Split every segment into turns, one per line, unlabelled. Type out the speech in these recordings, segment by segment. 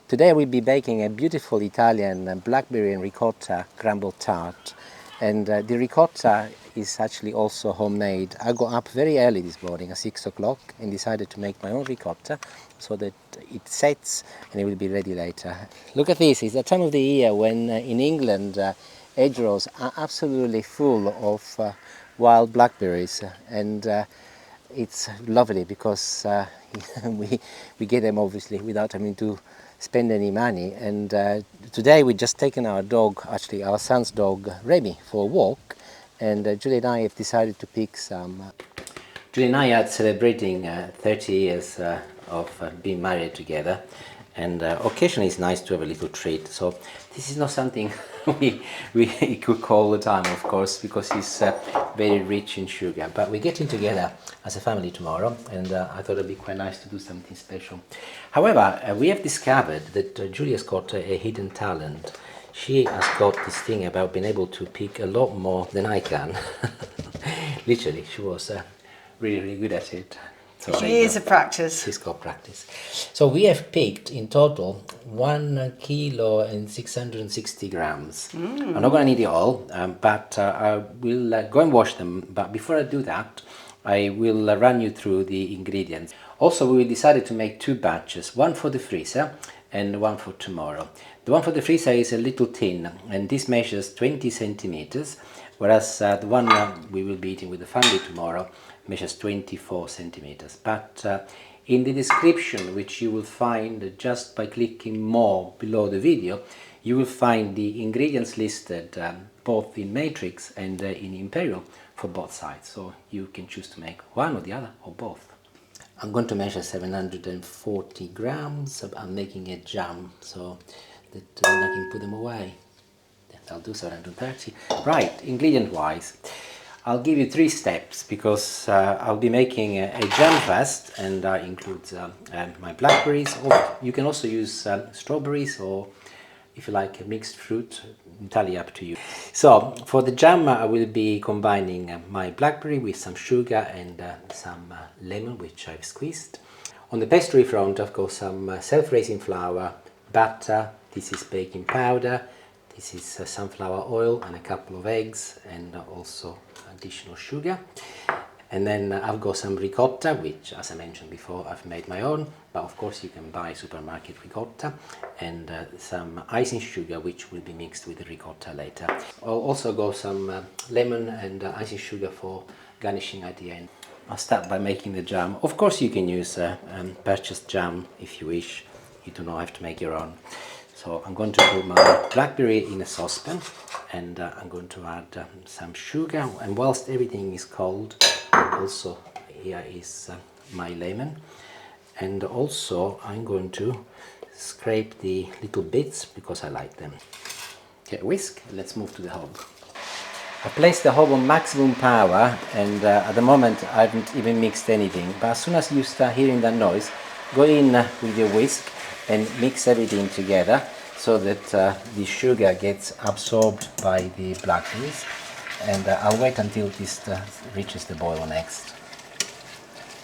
Today we'll be baking a beautiful Italian blackberry and ricotta crumble tart. And the ricotta is actually also homemade. I got up very early this morning at 6 o'clock and decided to make my own ricotta so that it sets and it will be ready later. Look at this, it's the time of the year when in England hedgerows are absolutely full of wild blackberries, and it's lovely because we get them obviously without having to spend any money. And today we've just taken our dog, actually our son's dog Remy, for a walk, and Julie and I have decided to pick some. Julie and I are celebrating 30 years of being married together, and occasionally it's nice to have a little treat. So this is not something we cook all the time, of course, because it's very rich in sugar. But we're getting together as a family tomorrow, and I thought it'd be quite nice to do something special. However, we have discovered that Julie has got a hidden talent. She has got this thing about being able to pick a lot more than I can. Literally, she was really good at it. So
she is a practice.
She's got practice. So we have picked in total 1 kilo and 660 grams. I'm not going to need it all, but I will go and wash them. But before I do that, I will run you through the ingredients. Also, we decided to make 2 batches, one for the freezer and one for tomorrow. The one for the freezer is a little tin, and this measures 20 centimeters, whereas the one we will be eating with the family tomorrow measures 24 centimeters. But in the description, which you will find just by clicking more below the video, you will find the ingredients listed both in matrix and in imperial for both sides, so you can choose to make one or the other or both. I'm going to measure 740 grams. I'm making a jam so that then I can put them away. I'll do 730. Right, ingredient wise, I'll give you 3 steps because I'll be making a jam first, and that includes my blackberries, or you can also use strawberries, or if you like a mixed fruit, entirely up to you. So for the jam I will be combining my blackberry with some sugar and some lemon, which I've squeezed. On the pastry front I've got some self-raising flour, butter, this is baking powder, this is sunflower oil, and a couple of eggs, and also additional sugar. And then I've got some ricotta, which, as I mentioned before, I've made my own, but of course you can buy supermarket ricotta, and some icing sugar, which will be mixed with the ricotta later. I'll also got some lemon and icing sugar for garnishing at the end. I'll start by making the jam. Of course you can use purchased jam if you wish. You do not have to make your own. So I'm going to put my blackberry in a saucepan, and I'm going to add some sugar, and whilst everything is cold, also here is my lemon, and also I'm going to scrape the little bits because I like them. Get a whisk, let's move to the hob. I placed the hob on maximum power, and at the moment I haven't even mixed anything, but as soon as you start hearing that noise, go in with your whisk and mix everything together so that the sugar gets absorbed by the blackberries, and I'll wait until this reaches the boil next.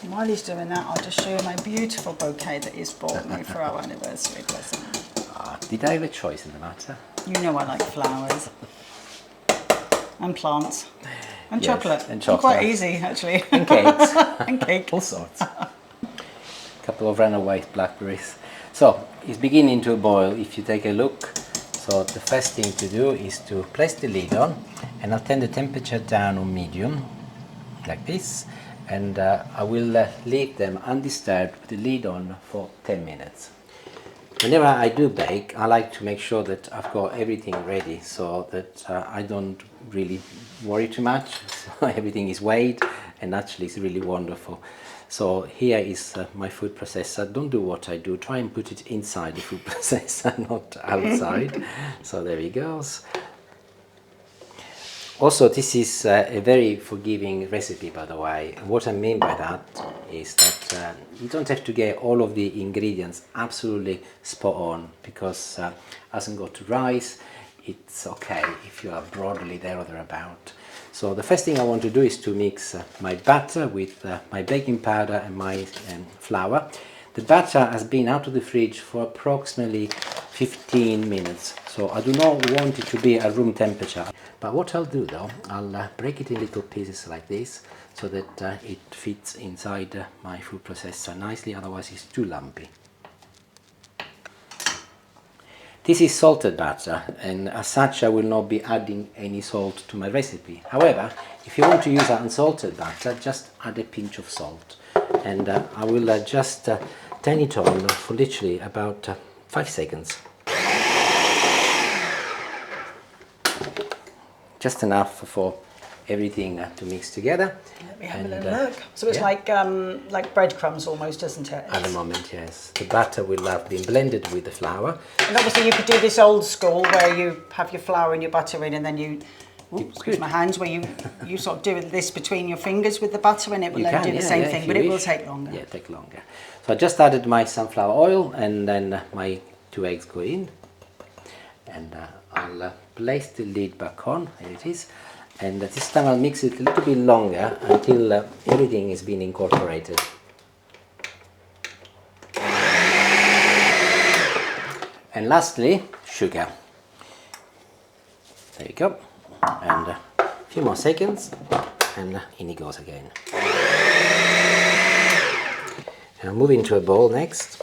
While he's doing that, I'll just show you my beautiful bouquet that he's bought me for our anniversary present.
Did I have a choice in the matter?
You know I like flowers and plants and
Yes,
chocolate.
and chocolate.
Quite easy actually.
And cakes.
And cake.
All sorts. A couple of runaway blackberries. So it's beginning to boil. If you take a look, so the first thing to do is to place the lid on, and I'll turn the temperature down on medium like this, and I will leave them undisturbed with the lid on for 10 minutes. Whenever I do bake, I like to make sure that I've got everything ready so that I don't really worry too much. So everything is weighed, and actually it's really wonderful. So here is my food processor. Don't do what I do, try and put it inside the food processor, not outside. So there he goes. Also, this is a very forgiving recipe, by the way. And what I mean by that is that you don't have to get all of the ingredients absolutely spot on, because it hasn't got to rice. It's okay if you are broadly there or thereabout. So the first thing I want to do is to mix my butter with my baking powder and my flour. The batter has been out of the fridge for approximately 15 minutes, so I do not want it to be at room temperature. But what I'll do though, I'll break it in little pieces like this, so that it fits inside my food processor nicely, otherwise it's too lumpy. This is salted batter, and as such I will not be adding any salt to my recipe. However, if you want to use unsalted batter, just add a pinch of salt. And I will just turn it on for literally about 5 seconds. Just enough for everything to mix together.
Let me have a little look. So it's like breadcrumbs almost, isn't it?
At the moment, yes. The batter will have been blended with the flour.
And obviously you could do this old school where you have your flour and your butter in, and then you, excuse my hands, where you sort of do this between your fingers with the butter, and it will then do the same thing, but it will take longer.
Yeah, take longer. So I just added my sunflower oil, and then my 2 eggs go in. And I'll place the lid back on. Here it is. And this time I'll mix it a little bit longer until everything is being incorporated. And lastly, sugar. There you go. And a few more seconds, and in it goes again. And I'll move into a bowl next.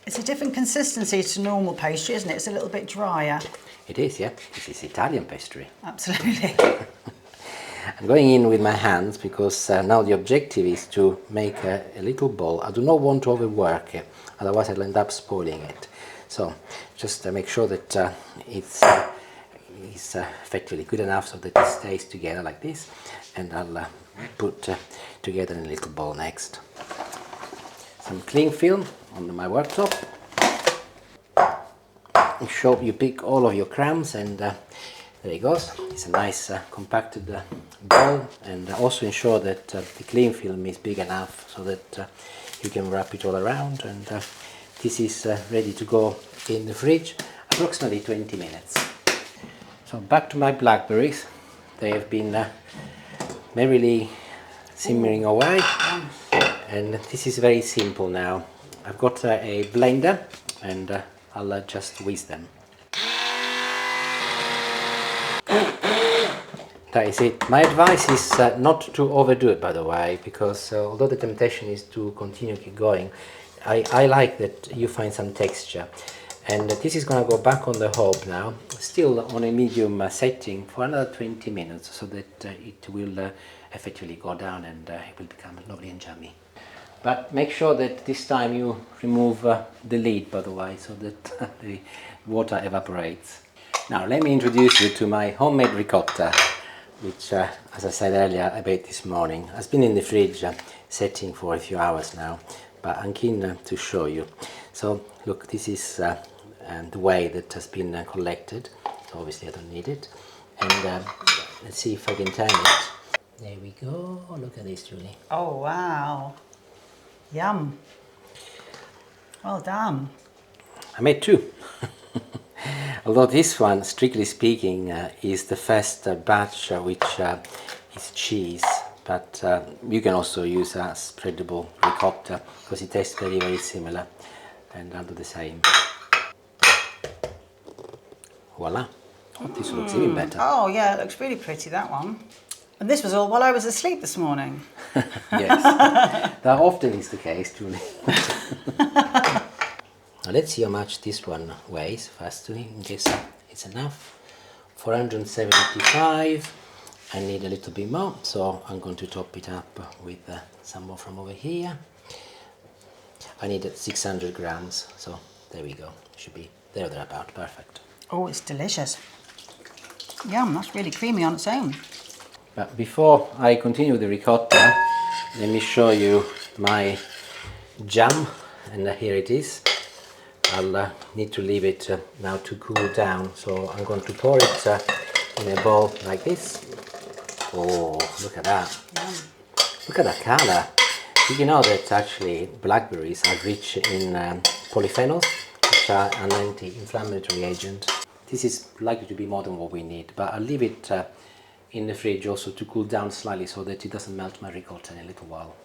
It's a different consistency to normal pastry, isn't it? It's a little bit drier.
It is, yeah. This is Italian pastry.
Absolutely.
I'm going in with my hands because now the objective is to make a little ball. I do not want to overwork it, otherwise I'll end up spoiling it. So just make sure that it's effectively good enough so that it stays together like this, and I'll put together in a little ball next. Some cling film on my worktop. Ensure you pick all of your crumbs, and there it goes. It's a nice compacted ball, and also ensure that the cling film is big enough so that you can wrap it all around, and this is ready to go in the fridge approximately 20 minutes. So back to my blackberries. They have been merrily simmering away, and this is very simple now. I've got a blender, and I'll just whisk them. That is it. My advice is not to overdo it, by the way, because although the temptation is to continue keep going, I like that you find some texture. And this is going to go back on the hob now, still on a medium setting for another 20 minutes, so that it will effectively go down, and it will become lovely and jammy. But make sure that this time you remove the lid, by the way, so that the water evaporates. Now let me introduce you to my homemade ricotta, which, as I said earlier, I baked this morning. It's been in the fridge setting for a few hours now, but I'm keen to show you. So look, this is the way that has been collected. So obviously I don't need it. And let's see if I can turn it. There we go. Look at this, Julie.
Oh wow. Yum. Well done.
I made 2. Although this one, strictly speaking, is the first batch which is cheese, but you can also use a spreadable ricotta because it tastes very, very similar, and I'll do the same. Voila. Oh, this looks even better.
Oh yeah, it looks really pretty, that one. And this was all while I was asleep this morning.
Yes, that often is the case, Julie. Now let's see how much this one weighs firstly, in case it's enough. 475. I need a little bit more, so I'm going to top it up with some more from over here. I need 600 grams, so there we go. Should be there or thereabout, perfect.
Oh, it's delicious. Yum, that's really creamy on its own.
But before I continue with the ricotta, let me show you my jam, and here it is. I'll need to leave it now to cool down, so I'm going to pour it in a bowl like this. Oh, look at that.
Yum.
Look at that colour. Did you know that actually blackberries are rich in polyphenols, which are an anti-inflammatory agent? This is likely to be more than what we need, but I'll leave it in the fridge also to cool down slightly so that it doesn't melt my ricotta in a little while.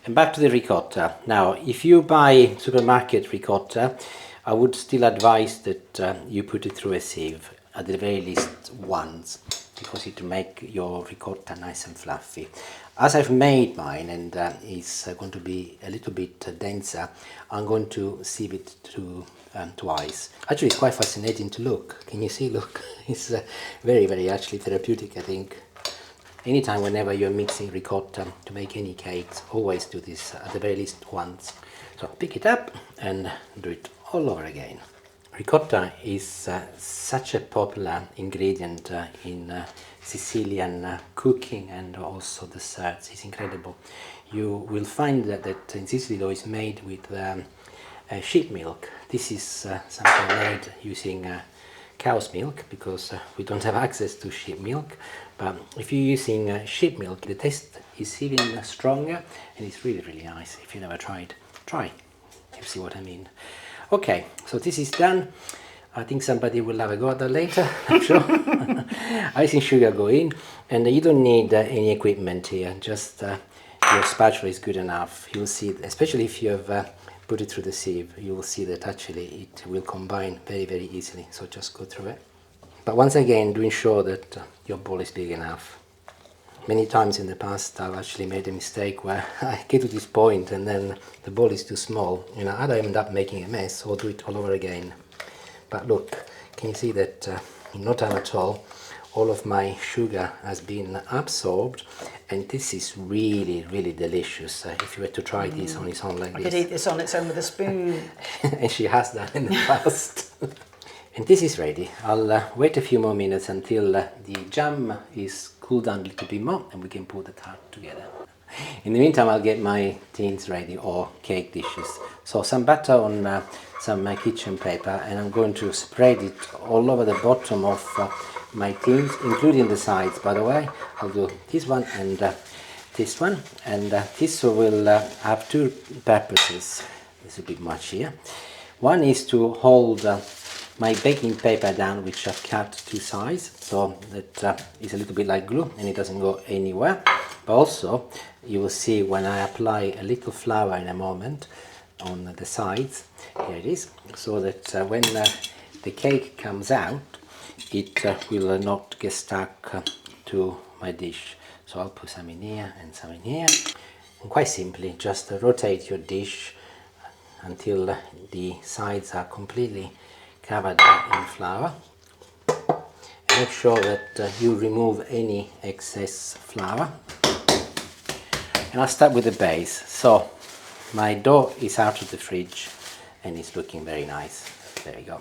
And back to the ricotta. Now, if you buy supermarket ricotta, I would still advise that you put it through a sieve, at the very least once, because it will make your ricotta nice and fluffy. As I've made mine, and it's going to be a little bit denser, I'm going to sieve it through twice. Actually, it's quite fascinating to look. Can you see? Look, it's very, very actually therapeutic, I think. Anytime, whenever you're mixing ricotta to make any cakes, always do this at the very least once. So pick it up and do it all over again. Ricotta is such a popular ingredient in Sicilian cooking and also desserts. It's incredible. You will find that in Sicily though it's made with sheep milk. This is something made using cow's milk because we don't have access to sheep milk. But if you're using sheep milk, the taste is even stronger and it's really, really nice. If you never tried, try. You see what I mean. Okay, so this is done. I think somebody will have a go at that later, I'm sure. Icing sugar go in, and you don't need any equipment here, just your spatula is good enough. You'll see, especially if you have put it through the sieve, you will see that actually it will combine very, very easily, so just go through it. But once again, do ensure that your bowl is big enough. Many times in the past I've actually made a mistake where I get to this point and then the bowl is too small. You know, either end up making a mess or do it all over again. But look, can you see that in no time at all of my sugar has been absorbed, and this is really, really delicious. If you were to try this on its own like this.
I could eat this on its own with a spoon.
And she has done in the past. And this is ready. I'll wait a few more minutes until the jam is cooled down a little bit more and we can put the tart together. In the meantime, I'll get my tins ready, or cake dishes. So some butter on some kitchen paper, and I'm going to spread it all over the bottom of my tins, including the sides, by the way. I'll do this one and this one, and this will have two purposes. There's a bit much here. One is to hold my baking paper down, which I've cut to size, so that is a little bit like glue and it doesn't go anywhere. But also, you will see when I apply a little flour in a moment on the sides, here it is, so that when the cake comes out, it will not get stuck to my dish. So I'll put some in here and some in here. And quite simply, just rotate your dish until the sides are completely covered in flour. And make sure that you remove any excess flour. And I'll start with the base. So my dough is out of the fridge and it's looking very nice. There we go.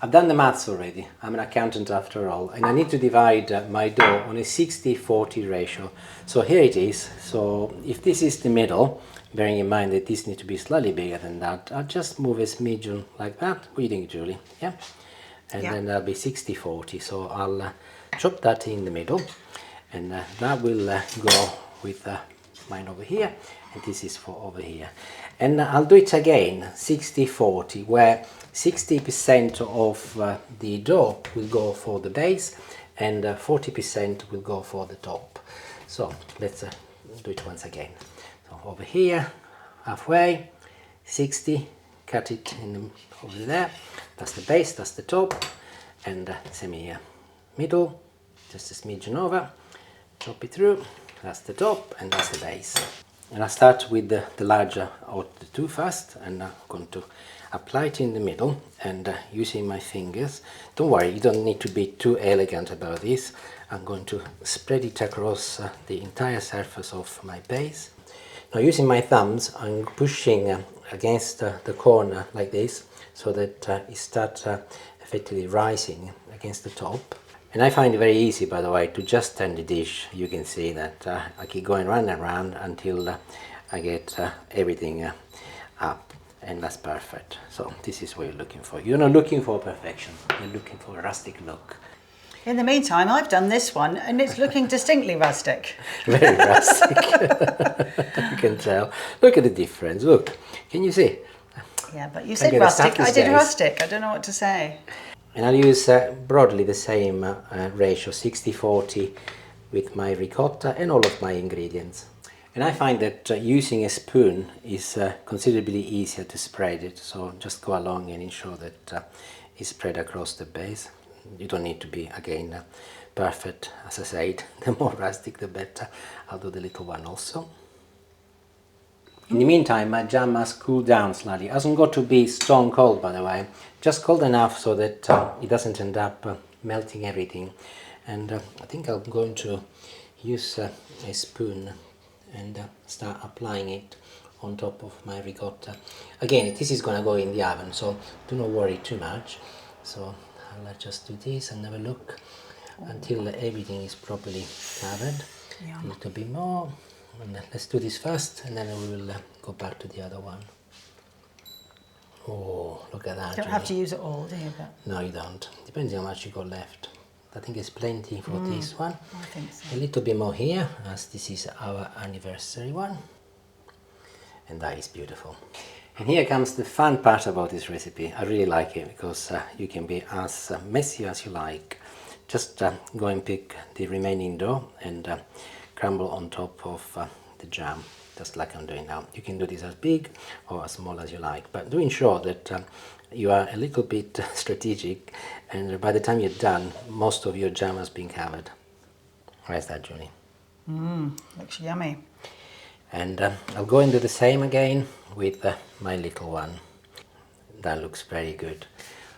I've done the maths already. I'm an accountant after all, and I need to divide my dough on a 60-40 ratio. So here it is. So if this is the middle, bearing in mind that this needs to be slightly bigger than that, I'll just move a smidgen like that. What do you think, Julie? Yeah? And then that'll be 60-40. So I'll chop that in the middle, and that will go with mine over here, and this is for over here. And I'll do it again, 60-40, where 60% of the dough will go for the base and 40% will go for the top. So let's do it once again. So over here, halfway, 60, cut it in over there. That's the base, that's the top, and same here, middle, just a smidgen over, chop it through. That's the top and that's the base. And I start with the larger of the two first, and I'm going to apply it in the middle and using my fingers. Don't worry, you don't need to be too elegant about this. I'm going to spread it across the entire surface of my base. Now using my thumbs, I'm pushing against the corner like this, so that it starts effectively rising against the top. And I find it very easy, by the way, to just turn the dish. You can see that I keep going round and round until I get everything up, and that's perfect. So this is what you're looking for. You're not looking for perfection, you're looking for a rustic look.
In the meantime, I've done this one and it's looking distinctly rustic.
Very rustic. You can tell. Look at the difference, look. Can you see?
Yeah, but you said rustic, I did rustic. I don't know what to say.
And I'll use broadly the same ratio, 60-40, with my ricotta and all of my ingredients. And I find that using a spoon is considerably easier to spread it, so just go along and ensure that it's spread across the base. You don't need to be, again, perfect, as I said. The more rustic the better. I'll do the little one also. In the meantime, my jam has cooled down slightly. It hasn't got to be stone cold, by the way, just cold enough so that it doesn't end up melting everything. And I think I'm going to use a spoon and start applying it on top of my ricotta. Again, this is going to go in the oven, so do not worry too much. So I'll just do this and have a look until everything is properly covered.
Yeah.
A little bit more. And let's do this first, and then we will go back to the other one. Oh, look at that.
You don't have to use it all, do you? But
no, you don't. Depends how much you got left. I think it's plenty for this one.
I think so.
A little bit more here, as this is our anniversary one. And that is beautiful. And here comes the fun part about this recipe. I really like it because you can be as messy as you like. Just go and pick the remaining dough and crumble on top of the jam, just like I'm doing now. You can do this as big or as small as you like, but do ensure that you are a little bit strategic, and by the time you're done, most of your jam has been covered. Where's that, Julie?
Looks yummy.
And I'll go and do the same again with my little one. That looks very good.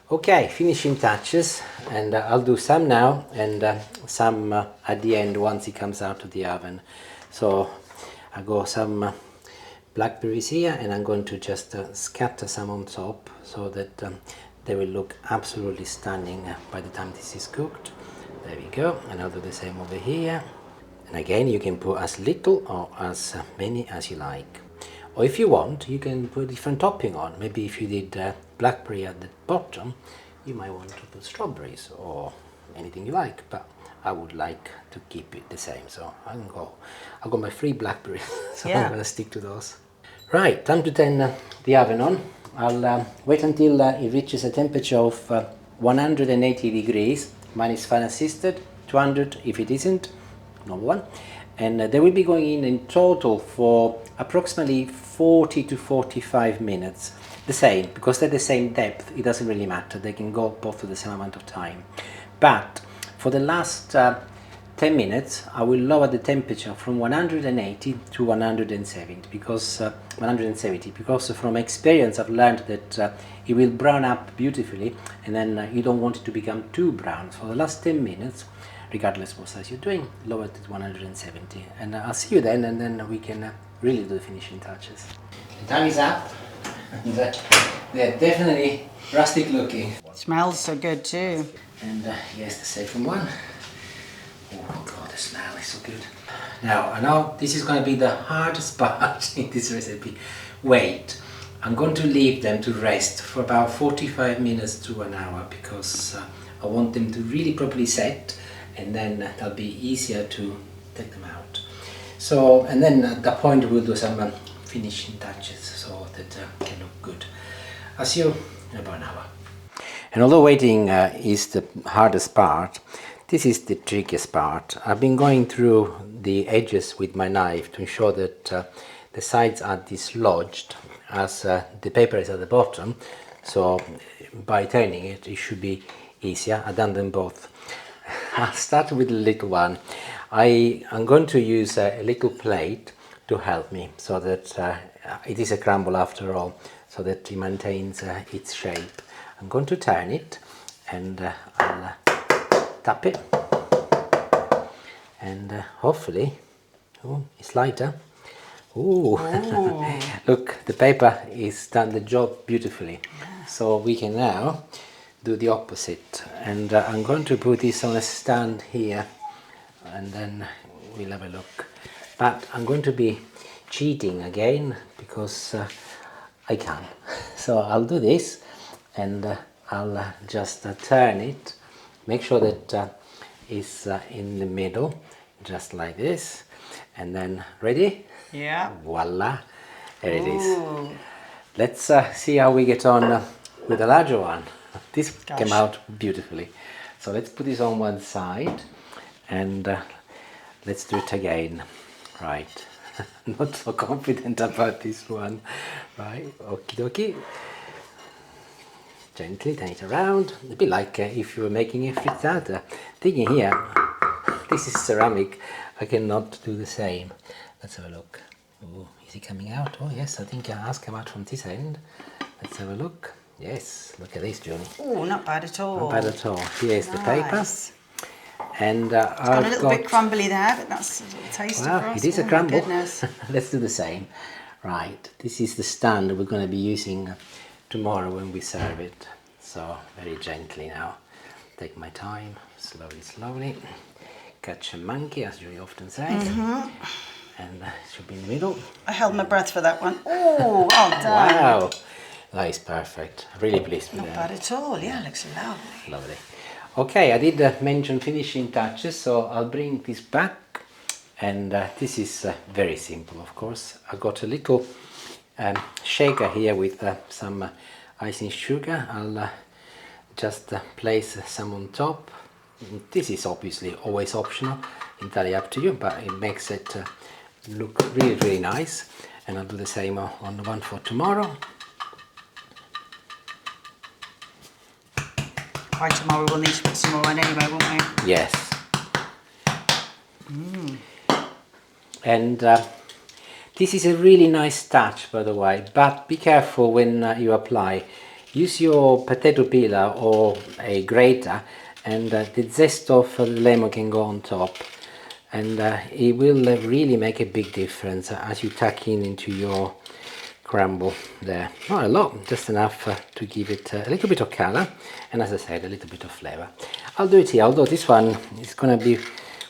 Okay, finishing touches, and I'll do some now and some at the end once it comes out of the oven. So I got some blackberries here, and I'm going to just scatter some on top so that they will look absolutely stunning by the time this is cooked. There we go, and I'll do the same over here. And again, you can put as little or as many as you like. Or if you want, you can put different topping on. Maybe if you did blackberry at the bottom, you might want to put strawberries or anything you like. But I would like to keep it the same, so I'll go my 3 blackberries. So
yeah.
I'm gonna stick to those. Right, time to turn the oven on. I'll wait until it reaches a temperature of 180 degrees. Mine is fan assisted. 200 if it isn't, number one. And they will be going in total for approximately 40 to 45 minutes. The same, because they're the same depth, it doesn't really matter. They can go both for the same amount of time. But for the last 10 minutes, I will lower the temperature from 180 to 170 because from experience I've learned that it will brown up beautifully, and then you don't want it to become too brown. So for the last 10 minutes, regardless what size you're doing, lower it to 170, and I'll see you then, and then we can really do the finishing touches. The time is up, and they're definitely rustic looking.
Smells so good too.
And here's the second one. Oh god, the smell is so good. Now, I know this is going to be the hardest part in this recipe. Wait, I'm going to leave them to rest for about 45 minutes to an hour because I want them to really properly set, and then that'll be easier to take them out. So, and then at that point we'll do some finishing touches so that they look good. I'll see you in about an hour. And although waiting is the hardest part, this is the trickiest part. I've been going through the edges with my knife to ensure that the sides are dislodged as the paper is at the bottom. So by turning it, it should be easier. I've done them both. I'll start with the little one. I am going to use a little plate to help me so that it is a crumble after all, so that it maintains its shape. I'm going to turn it and I'll tap it, and hopefully, oh, it's lighter. Ooh. Look, the paper is done the job beautifully. So we can now do the opposite, and I'm going to put this on a stand here, and then we'll have a look. But I'm going to be cheating again because I can. So I'll do this, and I'll just turn it. Make sure that it's in the middle, just like this, and then ready?
Yeah.
Voila, there it is. Let's see how we get on with the larger one. This came out beautifully. So let's put this on one side, and let's do it again. Right, not so confident about this one. Right, okie dokie. Gently turn it around, a bit like if you were making a frittata. Thinking here, this is ceramic, I cannot do the same. Let's have a look. Ooh, is it coming out? Oh yes, I think it has come out from this end. Let's have a look. Yes, look at this, Julie.
Oh, not bad at all.
Not bad at all. Here's the paper. And
it's got a little bit crumbly there, but that's a little taster for us.
It is a crumble.
Goodness.
Let's do the same. Right, this is the stand we're going to be using tomorrow when we serve it. So very gently now. Take my time, slowly, slowly. Catch a monkey, as Julie often says. And it should be in the middle.
I held my breath for that one. Oh, well done.
Wow, that is perfect. Really pleased with that.
Not bad at all. Yeah, looks lovely.
Lovely. Okay, I did mention finishing touches, so I'll bring this back. And this is very simple, of course. I got a little shaker here with some icing sugar. I'll just place some on top. This is obviously always optional, entirely up to you, but it makes it look really, really nice. And I'll do the same on the one for tomorrow.
By tomorrow we'll need to put some more on anyway, won't we?
Yes. And this is a really nice touch, by the way, but be careful when you apply. Use your potato peeler or a grater, and the zest of the lemon can go on top, and it will really make a big difference as you tuck into your crumble there. Not a lot, just enough to give it a little bit of color, and as I said, a little bit of flavor. I'll do it here, although this one is going to be,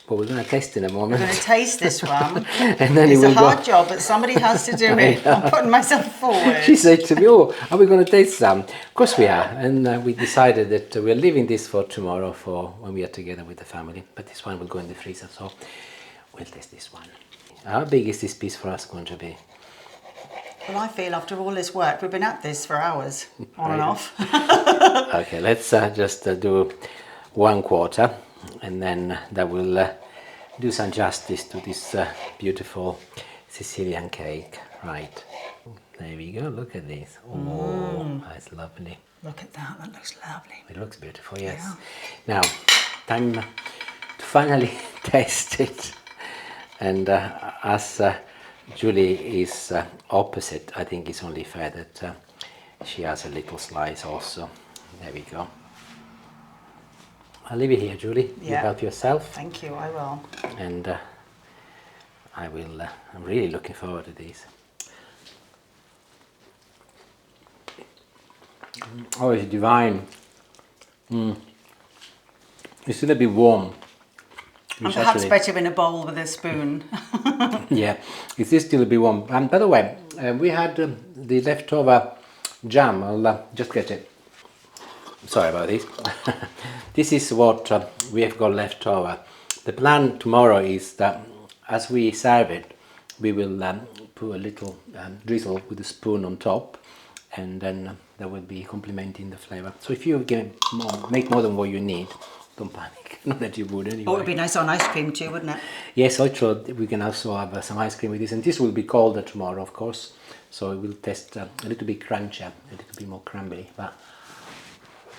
well, we're going to taste in a moment.
We're going to taste this one.
And then
it's a hard job, but somebody has to do it. I'm putting myself forward.
She said to me, oh, are we going to taste some? Of course we are, and we decided that we're leaving this for tomorrow for when we are together with the family, but this one will go in the freezer, so we'll taste this one. How big is this piece for us going to be?
Well, I feel after all this work, we've been at this for hours, on and off.
Okay, let's just do 1/4, and then that will do some justice to this beautiful Sicilian cake. Right, there we go, look at this. Oh, that's lovely.
Look at that, that looks lovely.
It looks beautiful, yes. Yeah. Now, time to finally taste it. And as Julie is opposite, I think it's only fair that she has a little slice also. There we go. I'll leave it here, Julie.
Yeah.
You help yourself.
Thank you, I will.
And I will. I'm really looking forward to these. Oh, it's divine. It's still a bit warm.
And perhaps better in a bowl with a spoon.
Yeah, it is still a bit warm. By the way, we had the leftover jam. I'll just get it. Sorry about this. This is what we have got left over. The plan tomorrow is that as we serve it, we will put a little drizzle with a spoon on top, and then that will be complementing the flavor. So if you make more than what you need, don't panic. Not that you would anyway.
Oh, it would be nice on ice cream too, wouldn't it?
Yes, I thought we can also have some ice cream with this, and this will be colder tomorrow, of course. So it will taste a little bit crunchier, a little bit more crumbly, but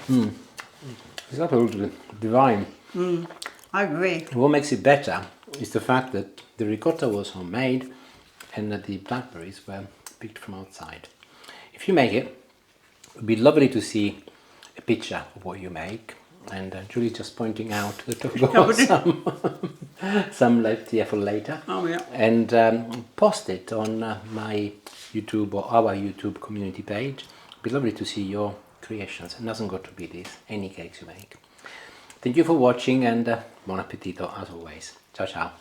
it's absolutely divine.
I agree.
What makes it better is the fact that the ricotta was homemade and that the blackberries were picked from outside. If you make it, it would be lovely to see a picture of what you make. And Julie's just pointing out that I've got some left here for later.
Oh yeah.
And post it on my YouTube or our YouTube community page. It'd be lovely to see your creations. It doesn't got to be this, any cakes you make. Thank you for watching, and buon appetito as always. Ciao ciao.